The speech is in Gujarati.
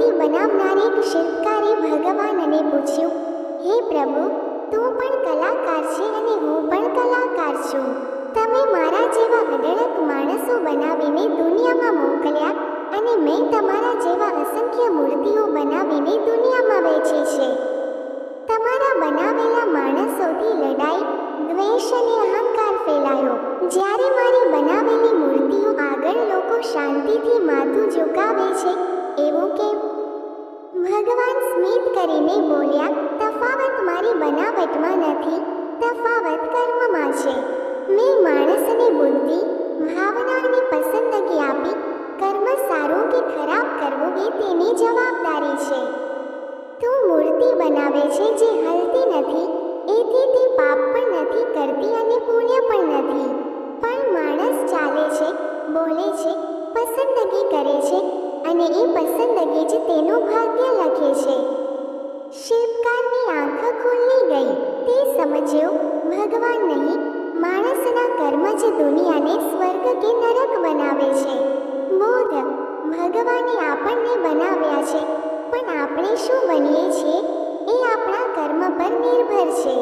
મૂર્તિ બનાવનાર એક શિલ્પકારે ભગવાનને પૂછ્યું, હે પ્રભુ, તું પણ કલાકાર છે અને હું પણ કલાકાર છું. તમે મારા જેવા અઢળક માણસો બનાવીને દુનિયામાં મોકલ્યા અને મેં તમારા જેવા અસંખ્ય મૂર્તિઓ બનાવીને દુનિયામાં વેચી છે. તમારા બનાવેલા માણસોથી લડાઈ, દ્વેષ અને અહંકાર ફેલાયો. જ્યારે મારી બનાવેલી મૂર્તિઓ આગળ લોકો શાંતિથી માથું ઝુકાવે છે, એવું કેમ? ભગવાન સ્મિત કરીને બોલ્યા, તફાવત મારી બનાવટમાં નથી, તફાવત કર્મમાં છે. મેં માણસને બુદ્ધિ, ભાવના અને પસંદગી આપી. કર્મ સારું કે ખરાબ કરવું એ તેની જવાબદારી છે. તું મૂર્તિ બનાવે છે જે હલતી નથી, એથી તે પાપ પણ નથી કરતી અને પુણ્ય પણ નથી. પણ માણસ ચાલે છે, બોલે છે, પસંદગી કરે છે અને એ પસંદગી જ તેનું ભાગ્ય લખે છે. શિલ્પકારની આંખ ખુલી ગઈ. તે સમજ્યો, ભગવાન નહીં, માણસના કર્મ જ દુનિયાને સ્વર્ગ કે નરક બનાવે છે. બોધ, ભગવાને આપણને બનાવ્યા છે, પણ આપણે શું બનીએ છીએ એ આપણા કર્મ પર નિર્ભર છે.